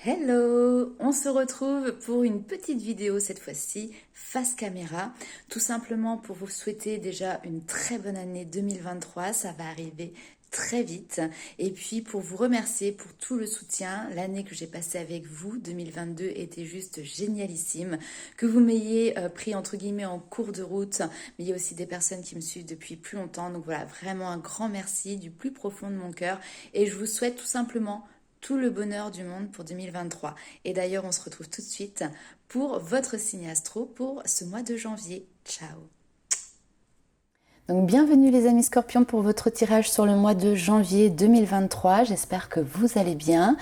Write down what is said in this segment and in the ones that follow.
Hello, on se retrouve pour une petite vidéo cette fois-ci, face caméra, tout simplement pour vous souhaiter déjà une très bonne année 2023, ça va arriver très vite, et puis pour vous remercier pour tout le soutien. L'année que j'ai passée avec vous, 2022, était juste génialissime, que vous m'ayez pris entre guillemets en cours de route, mais il y a aussi des personnes qui me suivent depuis plus longtemps, donc voilà, vraiment un grand merci du plus profond de mon cœur, et je vous souhaite tout simplement tout le bonheur du monde pour 2023. Et d'ailleurs, on se retrouve tout de suite pour votre signe astro pour ce mois de janvier. Ciao! Donc bienvenue les amis Scorpions pour votre tirage sur le mois de janvier 2023. J'espère que vous allez bien.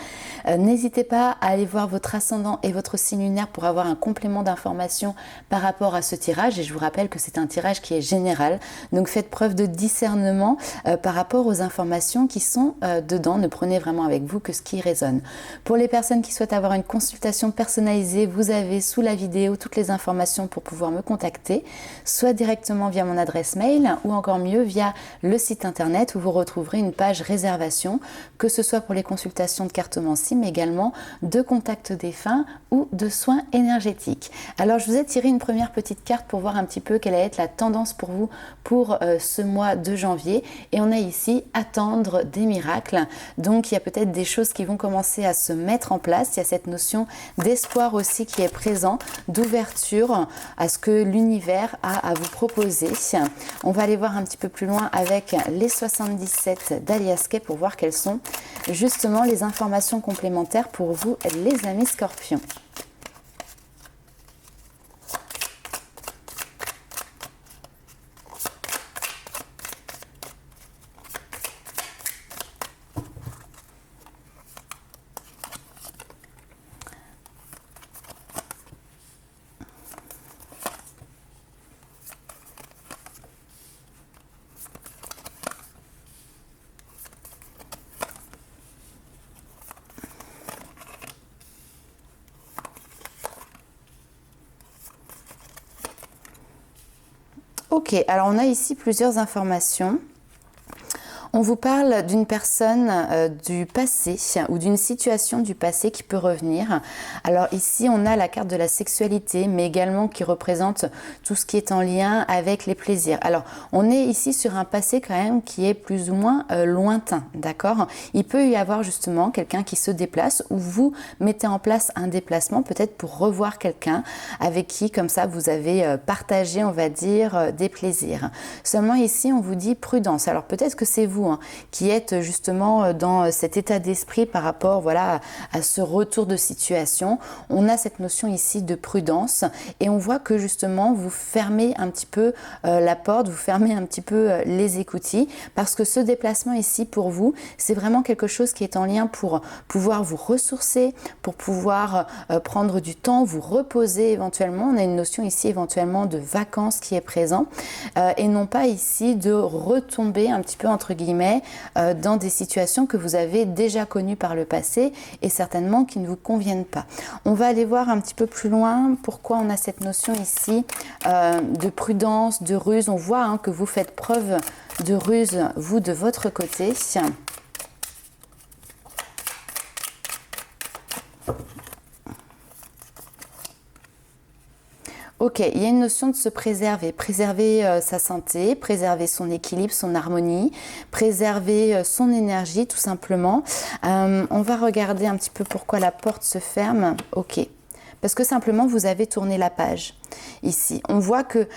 N'hésitez pas à aller voir votre ascendant et votre signe lunaire pour avoir un complément d'information par rapport à ce tirage. Et je vous rappelle que c'est un tirage qui est général. Donc faites preuve de discernement par rapport aux informations qui sont dedans. Ne prenez vraiment avec vous que ce qui résonne. Pour les personnes qui souhaitent avoir une consultation personnalisée, vous avez sous la vidéo toutes les informations pour pouvoir me contacter, soit directement via mon adresse mail, ou encore mieux via le site internet où vous retrouverez une page réservation, que ce soit pour les consultations de cartomancie, mais également de contact défunt ou de soins énergétiques. Alors je vous ai tiré une première petite carte pour voir un petit peu quelle allait être la tendance pour vous pour ce mois de janvier, et on a ici attendre des miracles. Donc il y a peut-être des choses qui vont commencer à se mettre en place. Il y a cette notion d'espoir aussi qui est présent, d'ouverture à ce que l'univers a à vous proposer. On va aller voir un petit peu plus loin avec les 77 d'Alias Kay pour voir quelles sont justement les informations complémentaires pour vous les amis Scorpions. Ok, alors on a ici plusieurs informations. On vous parle d'une personne du passé ou d'une situation du passé qui peut revenir. Alors ici, on a la carte de la sexualité, mais également qui représente tout ce qui est en lien avec les plaisirs. Alors, on est ici sur un passé quand même qui est plus ou moins lointain, d'accord? Il peut y avoir justement quelqu'un qui se déplace ou vous mettez en place un déplacement peut-être pour revoir quelqu'un avec qui, comme ça, vous avez partagé, on va dire, des plaisirs. Seulement ici, on vous dit prudence. Alors peut-être que c'est vous qui êtes justement dans cet état d'esprit par rapport voilà, à ce retour de situation. On a cette notion ici de prudence et on voit que justement vous fermez un petit peu la porte, vous fermez un petit peu les écoutilles parce que ce déplacement ici pour vous, c'est vraiment quelque chose qui est en lien pour pouvoir vous ressourcer, pour pouvoir prendre du temps, vous reposer éventuellement. On a une notion ici éventuellement de vacances qui est présent et non pas ici de retomber un petit peu entre guillemets dans des situations que vous avez déjà connues par le passé et certainement qui ne vous conviennent pas. On va aller voir un petit peu plus loin pourquoi on a cette notion ici de prudence, de ruse. On voit que vous faites preuve de ruse, vous, de votre côté. Ok, il y a une notion de se préserver, préserver sa santé, préserver son équilibre, son harmonie, préserver son énergie tout simplement. On va regarder un petit peu pourquoi la porte se ferme. Ok, parce que simplement vous avez tourné la page. Ici, on voit que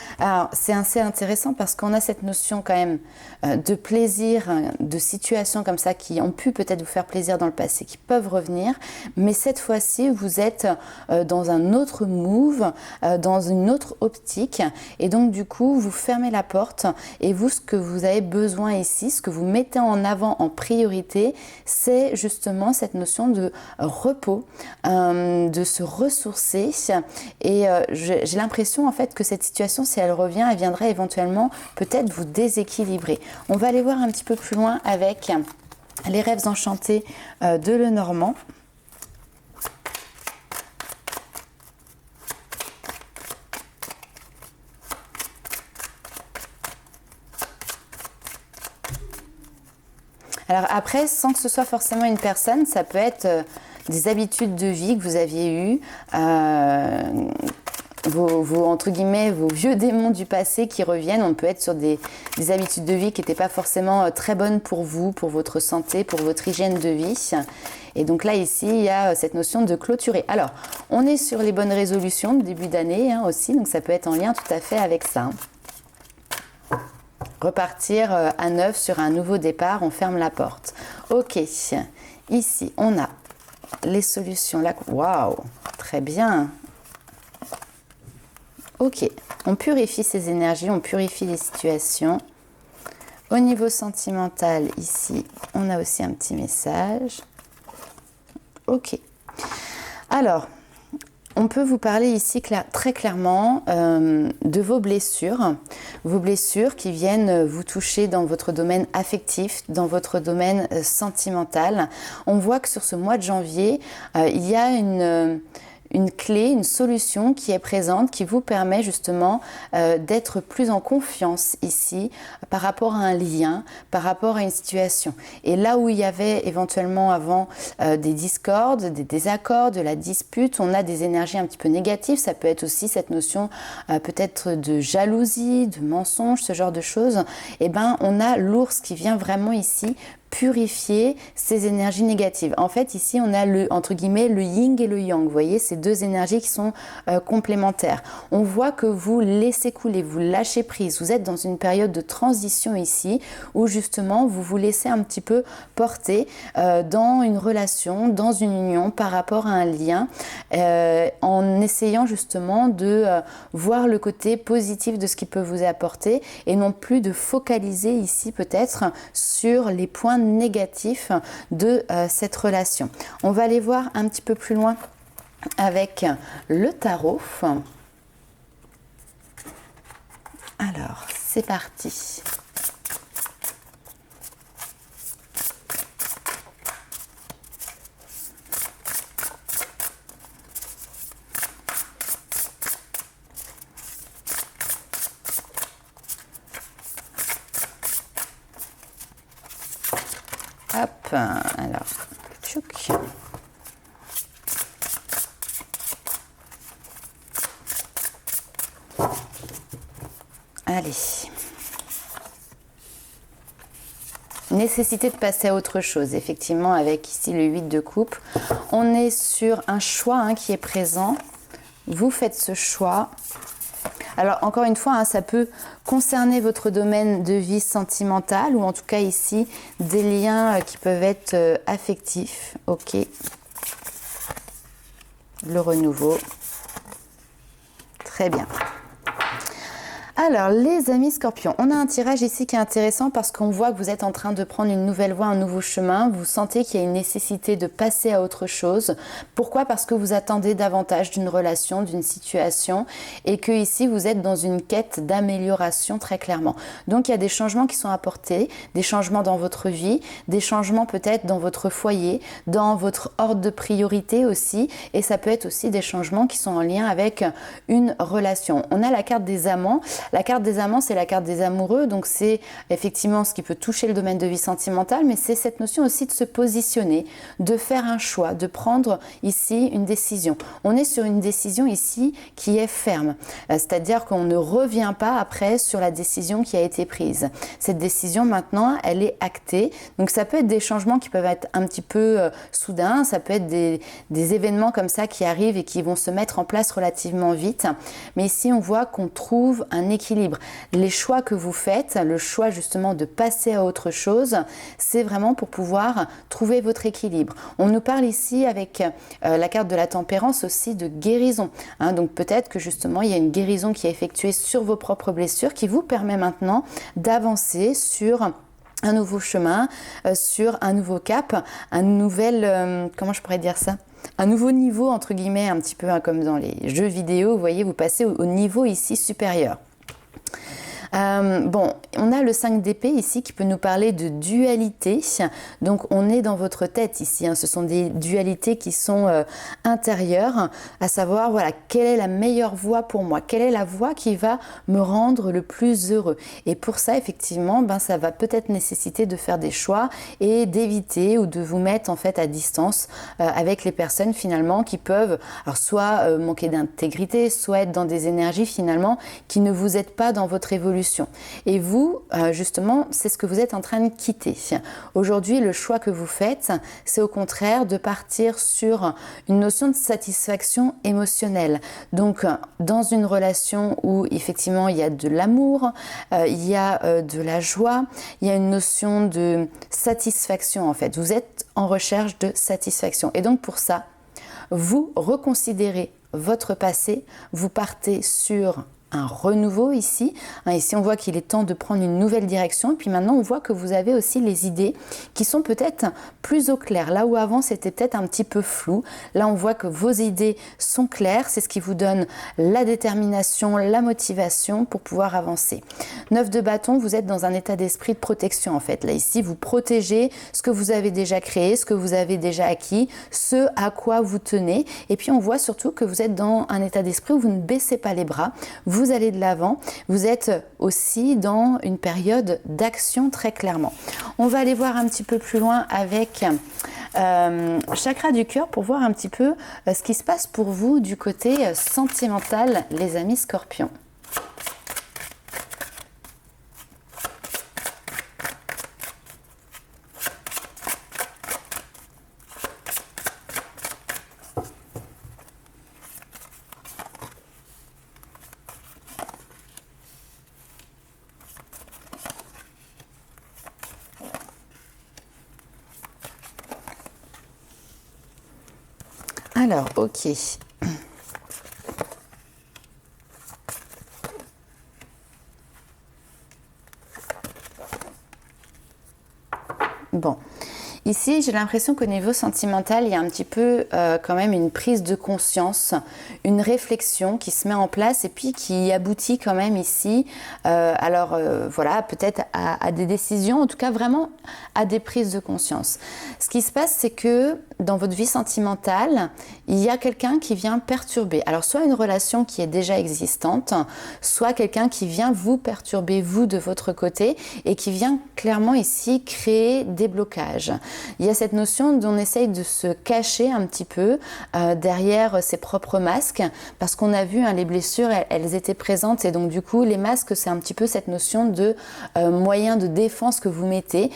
c'est assez intéressant parce qu'on a cette notion quand même de plaisir, de situations comme ça qui ont pu peut-être vous faire plaisir dans le passé, qui peuvent revenir, mais cette fois-ci vous êtes dans un autre move, dans une autre optique et donc du coup vous fermez la porte et vous ce que vous avez besoin ici, ce que vous mettez en avant en priorité, c'est justement cette notion de repos, de se ressourcer et j'ai l'impression en fait que cette situation, si elle revient, elle viendrait éventuellement peut-être vous déséquilibrer. On va aller voir un petit peu plus loin avec les rêves enchantés de Lenormand. Alors après, sans que ce soit forcément une personne, ça peut être des habitudes de vie que vous aviez eues, entre guillemets, vos vieux démons du passé qui reviennent. On peut être sur des habitudes de vie qui n'étaient pas forcément très bonnes pour vous, pour votre santé, pour votre hygiène de vie. Et donc là, ici, il y a cette notion de clôturer. Alors, on est sur les bonnes résolutions de début d'année aussi, donc ça peut être en lien tout à fait avec ça. Repartir à neuf sur un nouveau départ, on ferme la porte. Ok, ici, on a les solutions là. Waouh, très bien. Ok, on purifie ces énergies, on purifie les situations. Au niveau sentimental, ici, on a aussi un petit message. Ok. Alors, on peut vous parler ici très clairement de vos blessures qui viennent vous toucher dans votre domaine affectif, dans votre domaine sentimental. On voit que sur ce mois de janvier, il y a une clé, une solution qui est présente, qui vous permet justement d'être plus en confiance ici par rapport à un lien, par rapport à une situation. Et là où il y avait éventuellement avant des discordes, des désaccords, de la dispute, on a des énergies un petit peu négatives. Ça peut être aussi cette notion peut-être de jalousie, de mensonge, ce genre de choses. Et ben, on a l'ours qui vient vraiment ici purifier ces énergies négatives. En fait, ici, on a entre guillemets le yin et le yang. Vous voyez, ces deux énergies qui sont complémentaires. On voit que vous laissez couler, vous lâchez prise. Vous êtes dans une période de transition ici, où justement, vous vous laissez un petit peu porter dans une relation, dans une union, par rapport à un lien, en essayant justement de voir le côté positif de ce qui peut vous apporter, et non plus de focaliser ici peut-être sur les points négatifs de cette relation. On va aller voir un petit peu plus loin avec le tarot. Alors, c'est parti. Hop, alors, tchouk. Allez. Nécessité de passer à autre chose. Effectivement, avec ici le 8 de coupe, on est sur un choix qui est présent. Vous faites ce choix. Alors, encore une fois, ça peut concerner votre domaine de vie sentimentale ou en tout cas ici, des liens qui peuvent être affectifs. Ok. Le renouveau. Très bien. Alors, les amis scorpions, on a un tirage ici qui est intéressant parce qu'on voit que vous êtes en train de prendre une nouvelle voie, un nouveau chemin. Vous sentez qu'il y a une nécessité de passer à autre chose. Pourquoi? Parce que vous attendez davantage d'une relation, d'une situation et que ici, vous êtes dans une quête d'amélioration très clairement. Donc, il y a des changements qui sont apportés, des changements dans votre vie, des changements peut-être dans votre foyer, dans votre ordre de priorité aussi. Et ça peut être aussi des changements qui sont en lien avec une relation. On a la carte des amants. La carte des amants, c'est la carte des amoureux, donc c'est effectivement ce qui peut toucher le domaine de vie sentimentale, mais c'est cette notion aussi de se positionner, de faire un choix, de prendre ici une décision. On est sur une décision ici qui est ferme, c'est-à-dire qu'on ne revient pas après sur la décision qui a été prise. Cette décision maintenant, elle est actée, donc ça peut être des changements qui peuvent être un petit peu soudains, ça peut être des événements comme ça qui arrivent et qui vont se mettre en place relativement vite, mais ici on voit qu'on trouve un équilibre. Les choix que vous faites, le choix justement de passer à autre chose, c'est vraiment pour pouvoir trouver votre équilibre. On nous parle ici avec la carte de la tempérance aussi de guérison. Donc peut-être que justement il y a une guérison qui est effectuée sur vos propres blessures qui vous permet maintenant d'avancer sur un nouveau chemin, sur un nouveau cap, un nouvel, comment je pourrais dire ça ? Un nouveau niveau entre guillemets, un petit peu comme dans les jeux vidéo, vous voyez, vous passez au niveau ici supérieur. Bon, on a le 5 d'épée ici qui peut nous parler de dualité. Donc, on est dans votre tête ici. Hein. Ce sont des dualités qui sont intérieures, à savoir, voilà, quelle est la meilleure voie pour moi? Quelle est la voie qui va me rendre le plus heureux? Et pour ça, effectivement, ben, ça va peut-être nécessiter de faire des choix et d'éviter ou de vous mettre en fait à distance avec les personnes finalement qui peuvent, alors soit manquer d'intégrité, soit être dans des énergies finalement qui ne vous aident pas dans votre évolution. Et vous, justement, c'est ce que vous êtes en train de quitter. Aujourd'hui, le choix que vous faites, c'est au contraire de partir sur une notion de satisfaction émotionnelle. Donc, dans une relation où effectivement il y a de l'amour, il y a de la joie, il y a une notion de satisfaction en fait. Vous êtes en recherche de satisfaction. Et donc pour ça, vous reconsidérez votre passé, vous partez sur un renouveau ici. Ici, on voit qu'il est temps de prendre une nouvelle direction. Et puis maintenant, on voit que vous avez aussi les idées qui sont peut-être plus au clair. Là où avant, c'était peut-être un petit peu flou. Là, on voit que vos idées sont claires. C'est ce qui vous donne la détermination, la motivation pour pouvoir avancer. 9 de bâton, vous êtes dans un état d'esprit de protection en fait. Là, ici, vous protégez ce que vous avez déjà créé, ce que vous avez déjà acquis, ce à quoi vous tenez. Et puis, on voit surtout que vous êtes dans un état d'esprit où vous ne baissez pas les bras. Vous allez de l'avant, vous êtes aussi dans une période d'action très clairement. On va aller voir un petit peu plus loin avec chakra du cœur pour voir un petit peu ce qui se passe pour vous du côté sentimental, les amis scorpions. Alors, ok. Bon. Ici, j'ai l'impression qu'au niveau sentimental, il y a un petit peu quand même une prise de conscience, une réflexion qui se met en place et puis qui aboutit quand même ici, voilà, peut-être à des décisions, en tout cas vraiment à des prises de conscience. Ce qui se passe, c'est que dans votre vie sentimentale, il y a quelqu'un qui vient perturber. Alors, soit une relation qui est déjà existante, soit quelqu'un qui vient vous perturber, vous, de votre côté, et qui vient clairement ici créer des blocages. Il y a cette notion d'on essaye de se cacher un petit peu derrière ses propres masques, parce qu'on a vu, hein, les blessures, elles étaient présentes, et donc du coup, les masques, c'est un petit peu cette notion de moyen de défense que vous mettez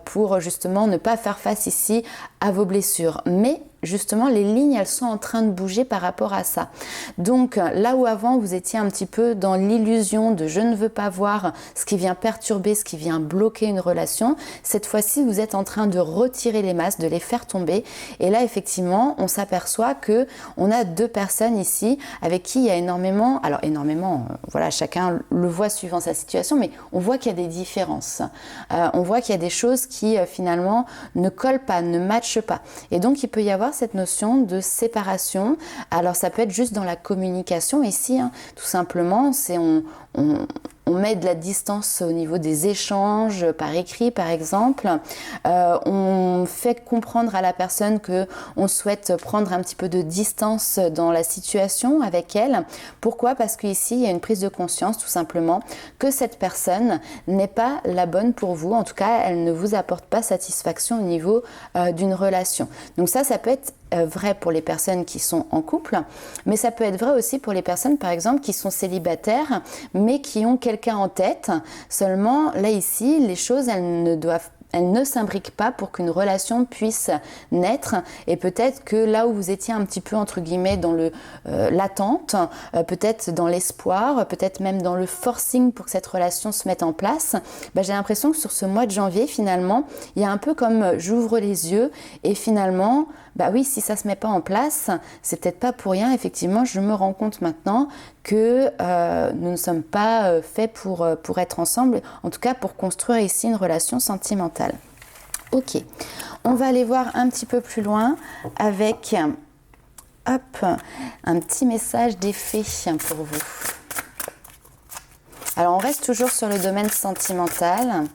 pour justement ne pas faire face ici à vos blessures. Mais justement, les lignes, elles sont en train de bouger par rapport à ça. Donc, là où avant, vous étiez un petit peu dans l'illusion de je ne veux pas voir ce qui vient perturber, ce qui vient bloquer une relation, cette fois-ci, vous êtes en train de retirer les masques, de les faire tomber. Et là, effectivement, on s'aperçoit que on a deux personnes ici avec qui il y a énormément, alors énormément, voilà, chacun le voit suivant sa situation, mais on voit qu'il y a des différences. On voit qu'il y a des choses qui, finalement, ne collent pas, ne matchent pas. Et donc, il peut y avoir cette notion de séparation. Alors ça peut être juste dans la communication ici, hein, tout simplement, c'est on met de la distance au niveau des échanges par écrit par exemple, on fait comprendre à la personne que on souhaite prendre un petit peu de distance dans la situation avec elle. Pourquoi? Parce qu'ici il y a une prise de conscience tout simplement que cette personne n'est pas la bonne pour vous, en tout cas elle ne vous apporte pas satisfaction au niveau d'une relation. Donc ça peut être vrai pour les personnes qui sont en couple, mais ça peut être vrai aussi pour les personnes par exemple qui sont célibataires mais qui ont quelqu'un en tête. Seulement là ici les choses elles ne s'imbriquent pas pour qu'une relation puisse naître, et peut-être que là où vous étiez un petit peu entre guillemets dans l'attente, peut-être dans l'espoir, peut-être même dans le forcing pour que cette relation se mette en place, j'ai l'impression que sur ce mois de janvier finalement il y a un peu comme j'ouvre les yeux et finalement oui, si ça se met pas en place, c'est peut-être pas pour rien. Effectivement, je me rends compte maintenant que nous ne sommes pas faits pour être ensemble, en tout cas pour construire ici une relation sentimentale. Ok, on va aller voir un petit peu plus loin avec un petit message d'effet pour vous. Alors, on reste toujours sur le domaine sentimental.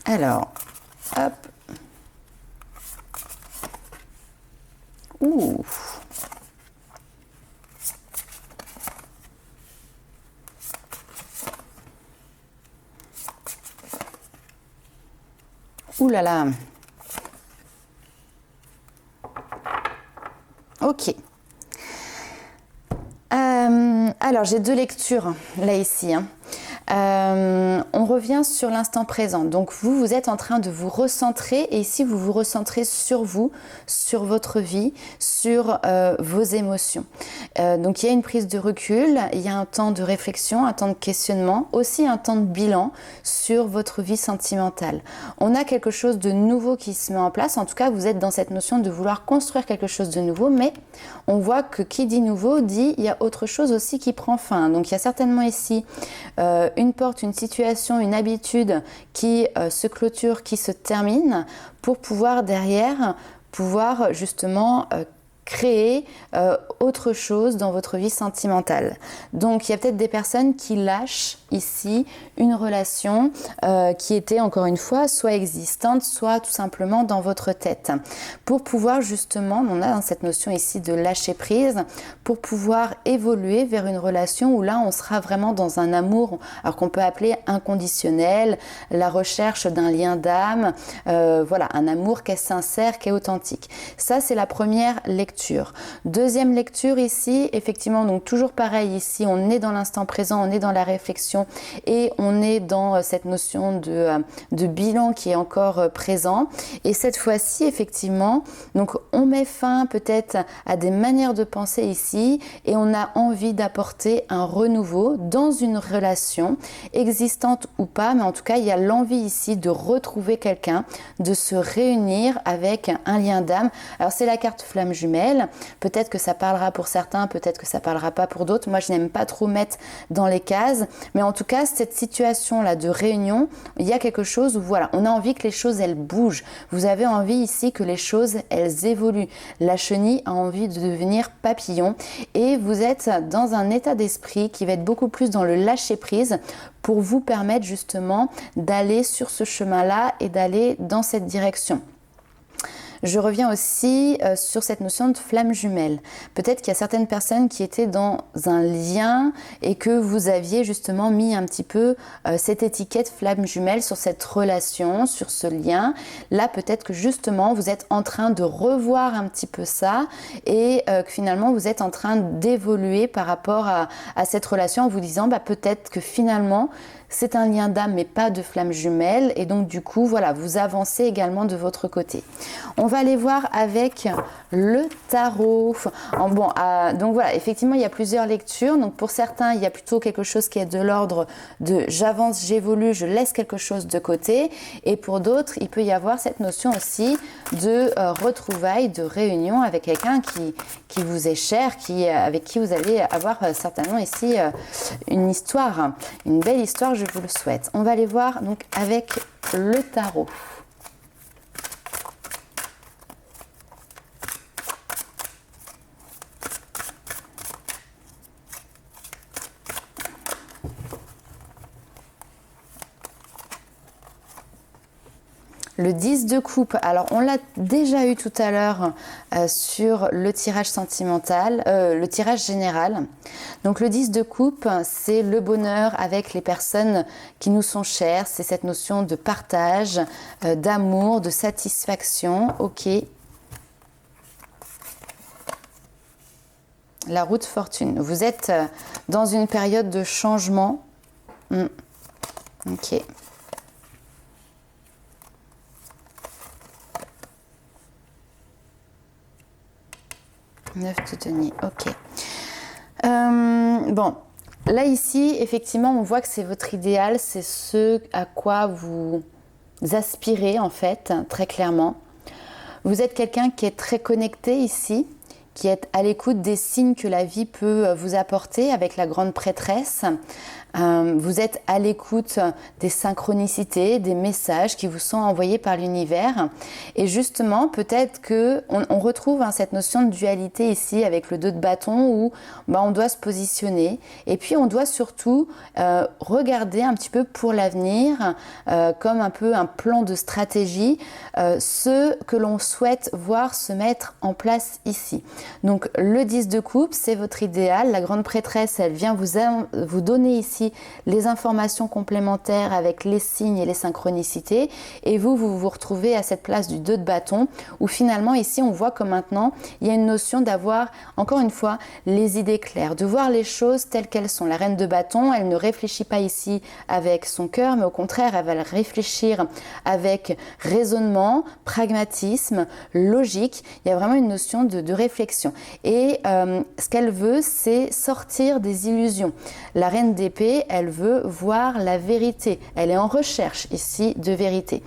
Alors, hop. Ouh. Ouh là là. Ok. Alors, j'ai deux lectures là ici. On revient sur l'instant présent. Donc vous êtes en train de vous recentrer et ici vous vous recentrez sur vous, sur votre vie, sur vos émotions. Donc il y a une prise de recul, il y a un temps de réflexion, un temps de questionnement, aussi un temps de bilan sur votre vie sentimentale. On a quelque chose de nouveau qui se met en place. En tout cas, vous êtes dans cette notion de vouloir construire quelque chose de nouveau, mais on voit que qui dit nouveau dit il y a autre chose aussi qui prend fin. Donc il y a certainement ici une porte, une situation, une habitude qui se clôture, qui se termine pour pouvoir derrière pouvoir justement créer autre chose dans votre vie sentimentale. Donc il y a peut-être des personnes qui lâchent ici une relation qui était encore une fois soit existante, soit tout simplement dans votre tête. Pour pouvoir justement, on a cette notion ici de lâcher prise, pour pouvoir évoluer vers une relation où là on sera vraiment dans un amour, alors qu'on peut appeler inconditionnel, la recherche d'un lien d'âme, voilà, un amour qui est sincère, qui est authentique. Ça c'est la première lecture. Deuxième lecture ici, effectivement, donc toujours pareil ici, on est dans l'instant présent, on est dans la réflexion et on est dans cette notion de bilan qui est encore présent. Et cette fois-ci, effectivement, donc on met fin peut-être à des manières de penser ici et on a envie d'apporter un renouveau dans une relation existante ou pas, mais en tout cas, il y a l'envie ici de retrouver quelqu'un, de se réunir avec un lien d'âme. Alors, c'est la carte flamme jumelle. Peut-être que ça parlera pour certains, peut-être que ça parlera pas pour d'autres. Moi, je n'aime pas trop mettre dans les cases. Mais en tout cas, cette situation-là de réunion, il y a quelque chose où voilà, on a envie que les choses, elles bougent. Vous avez envie ici que les choses, elles évoluent. La chenille a envie de devenir papillon. Et vous êtes dans un état d'esprit qui va être beaucoup plus dans le lâcher-prise pour vous permettre justement d'aller sur ce chemin-là et d'aller dans cette direction. Je reviens aussi sur cette notion de flamme jumelle. Peut-être qu'il y a certaines personnes qui étaient dans un lien et que vous aviez justement mis un petit peu cette étiquette flamme jumelle sur cette relation, sur ce lien. Là, peut-être que justement, vous êtes en train de revoir un petit peu ça et que finalement, vous êtes en train d'évoluer par rapport à cette relation en vous disant peut-être que finalement, c'est un lien d'âme mais pas de flamme jumelle et donc du coup voilà vous avancez également de votre côté. On va aller voir avec le tarot. Donc voilà, effectivement il y a plusieurs lectures. Donc pour certains il y a plutôt quelque chose qui est de l'ordre de j'avance, j'évolue, je laisse quelque chose de côté et pour d'autres il peut y avoir cette notion aussi de retrouvailles, de réunion avec quelqu'un qui vous est cher, avec qui vous allez avoir certainement ici une histoire, une belle histoire. Je vous le souhaite. On va aller voir donc avec le tarot. Le 10 de coupe, alors on l'a déjà eu tout à l'heure sur le tirage sentimental, le tirage général. Donc le 10 de coupe, c'est le bonheur avec les personnes qui nous sont chères, c'est cette notion de partage, d'amour, de satisfaction, ok. La roue de fortune, vous êtes dans une période de changement, ok. Neuf de denier, ok. Bon, là ici, effectivement, on voit que c'est votre idéal, c'est ce à quoi vous aspirez en fait, très clairement. Vous êtes quelqu'un qui est très connecté ici, qui est à l'écoute des signes que la vie peut vous apporter avec la grande prêtresse. Vous êtes à l'écoute des synchronicités, des messages qui vous sont envoyés par l'univers. Et justement, peut-être qu'on retrouve cette notion de dualité ici avec le 2 de bâton où on doit se positionner. Et puis, on doit surtout regarder un petit peu pour l'avenir, comme un peu un plan de stratégie, ce que l'on souhaite voir se mettre en place ici. Donc, le 10 de coupe, c'est votre idéal. La grande prêtresse, elle vient vous donner ici les informations complémentaires avec les signes et les synchronicités. Et vous vous retrouvez à cette place du 2 de bâton où finalement ici on voit que maintenant il y a une notion d'avoir encore une fois les idées claires, de voir les choses telles qu'elles sont. La reine de bâton, elle ne réfléchit pas ici avec son cœur, mais au contraire elle va réfléchir avec raisonnement, pragmatisme, logique. Il y a vraiment une notion de réflexion. Et ce qu'elle veut, c'est sortir des illusions. La reine d'épée, elle veut voir la vérité. Elle est en recherche ici de vérité.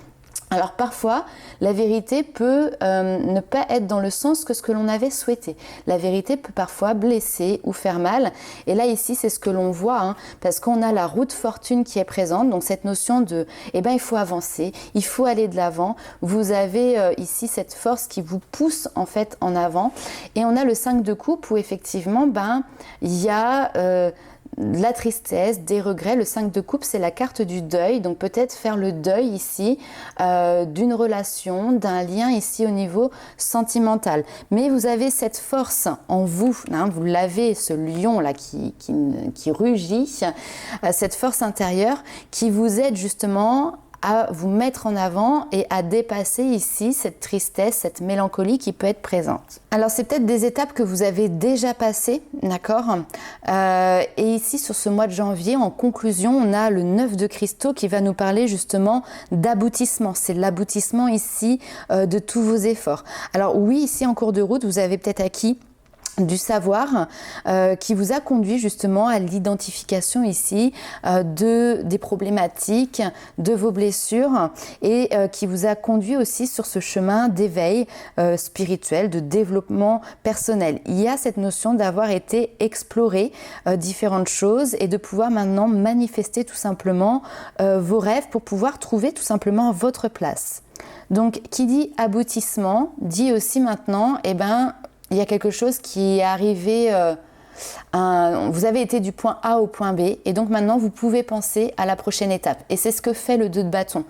Alors parfois, la vérité peut ne pas être dans le sens que ce que l'on avait souhaité. La vérité peut parfois blesser ou faire mal. Et là, ici, c'est ce que l'on voit, parce qu'on a la roue de fortune qui est présente. Donc cette notion de, il faut avancer, il faut aller de l'avant. Vous avez ici cette force qui vous pousse en fait en avant. Et on a le 5 de coupe où effectivement, il y a la tristesse, des regrets. Le 5 de coupe, c'est la carte du deuil, donc peut-être faire le deuil ici d'une relation, d'un lien ici au niveau sentimental. Mais vous avez cette force en vous, vous l'avez, ce lion là qui rugit, cette force intérieure qui vous aide justement à vous mettre en avant et à dépasser ici cette tristesse, cette mélancolie qui peut être présente. Alors c'est peut-être des étapes que vous avez déjà passées, d'accord, et ici sur ce mois de janvier, en conclusion, on a le 9 de cristaux qui va nous parler justement d'aboutissement. C'est l'aboutissement ici de tous vos efforts. Alors oui, ici en cours de route, vous avez peut-être acquis du savoir qui vous a conduit justement à l'identification ici des problématiques, de vos blessures et qui vous a conduit aussi sur ce chemin d'éveil spirituel, de développement personnel. Il y a cette notion d'avoir été explorer différentes choses et de pouvoir maintenant manifester tout simplement vos rêves pour pouvoir trouver tout simplement votre place. Donc qui dit aboutissement dit aussi maintenant, il y a quelque chose qui est arrivé, vous avez été du point A au point B et donc maintenant vous pouvez penser à la prochaine étape. Et c'est ce que fait le 2 de bâton.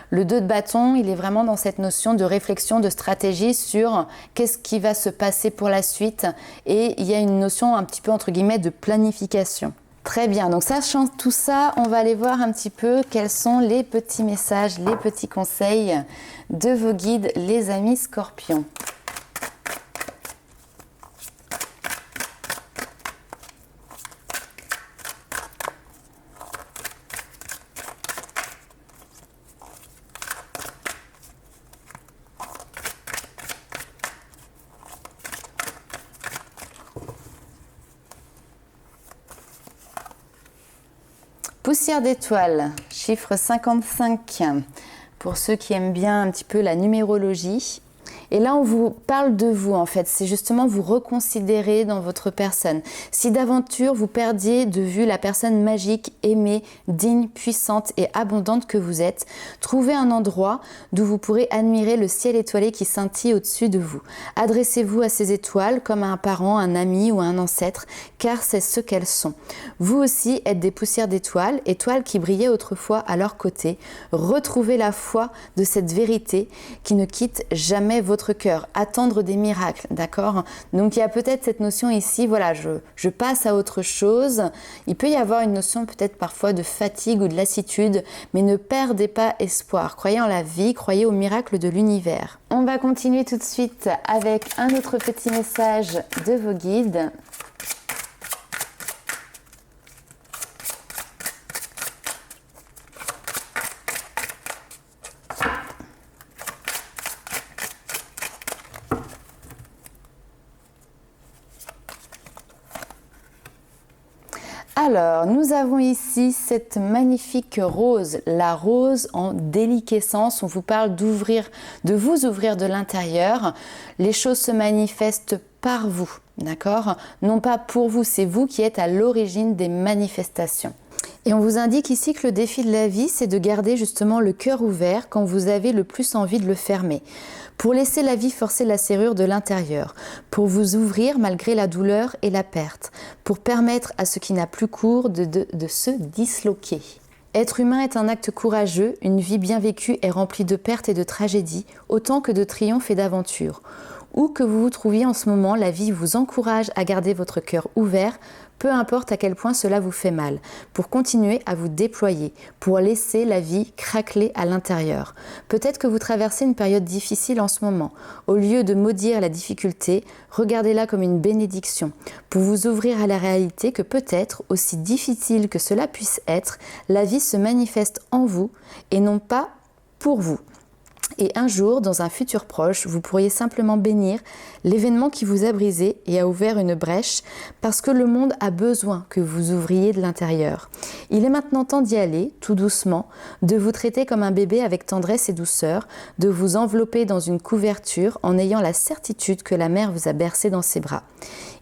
Le 2 de bâton, il est vraiment dans cette notion de réflexion, de stratégie sur qu'est-ce qui va se passer pour la suite. Et il y a une notion un petit peu entre guillemets de planification. Très bien, donc sachant tout ça, on va aller voir un petit peu quels sont les petits messages, les petits conseils de vos guides, les amis scorpions. Poussière d'étoiles, chiffre 55, pour ceux qui aiment bien un petit peu la numérologie. Et là, on vous parle de vous, en fait. C'est justement vous reconsidérer dans votre personne. Si d'aventure, vous perdiez de vue la personne magique, aimée, digne, puissante et abondante que vous êtes, trouvez un endroit d'où vous pourrez admirer le ciel étoilé qui scintille au-dessus de vous. Adressez-vous à ces étoiles comme à un parent, un ami ou un ancêtre, car c'est ce qu'elles sont. Vous aussi êtes des poussières d'étoiles, étoiles qui brillaient autrefois à leur côté. Retrouvez la foi de cette vérité qui ne quitte jamais votre cœur, attendre des miracles, d'accord? Donc il y a peut-être cette notion ici, voilà, je passe à autre chose. Il peut y avoir une notion peut-être parfois de fatigue ou de lassitude, mais ne perdez pas espoir. Croyez en la vie, croyez au miracle de l'univers. On va continuer tout de suite avec un autre petit message de vos guides. Alors, nous avons ici cette magnifique rose, la rose en déliquescence. On vous parle de vous ouvrir de l'intérieur. Les choses se manifestent par vous, d'accord? Non pas pour vous, c'est vous qui êtes à l'origine des manifestations. Et on vous indique ici que le défi de la vie, c'est de garder justement le cœur ouvert quand vous avez le plus envie de le fermer. Pour laisser la vie forcer la serrure de l'intérieur, pour vous ouvrir malgré la douleur et la perte, pour permettre à ce qui n'a plus cours de se disloquer. Être humain est un acte courageux, une vie bien vécue est remplie de pertes et de tragédies, autant que de triomphes et d'aventures. Où que vous vous trouviez en ce moment, la vie vous encourage à garder votre cœur ouvert, peu importe à quel point cela vous fait mal, pour continuer à vous déployer, pour laisser la vie craqueler à l'intérieur. Peut-être que vous traversez une période difficile en ce moment. Au lieu de maudire la difficulté, regardez-la comme une bénédiction, pour vous ouvrir à la réalité que peut-être, aussi difficile que cela puisse être, la vie se manifeste en vous et non pas pour vous. Et un jour, dans un futur proche, vous pourriez simplement bénir l'événement qui vous a brisé et a ouvert une brèche parce que le monde a besoin que vous ouvriez de l'intérieur. Il est maintenant temps d'y aller, tout doucement, de vous traiter comme un bébé avec tendresse et douceur, de vous envelopper dans une couverture en ayant la certitude que la mer vous a bercé dans ses bras.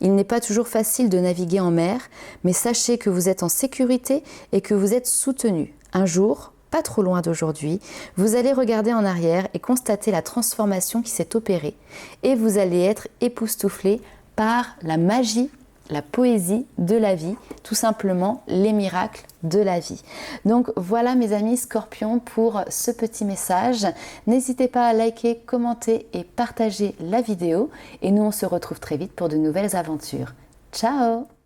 Il n'est pas toujours facile de naviguer en mer, mais sachez que vous êtes en sécurité et que vous êtes soutenu. Un jour, pas trop loin d'aujourd'hui, vous allez regarder en arrière et constater la transformation qui s'est opérée. Et vous allez être époustouflé par la magie, la poésie de la vie, tout simplement les miracles de la vie. Donc voilà mes amis Scorpions pour ce petit message. N'hésitez pas à liker, commenter et partager la vidéo. Et nous on se retrouve très vite pour de nouvelles aventures. Ciao!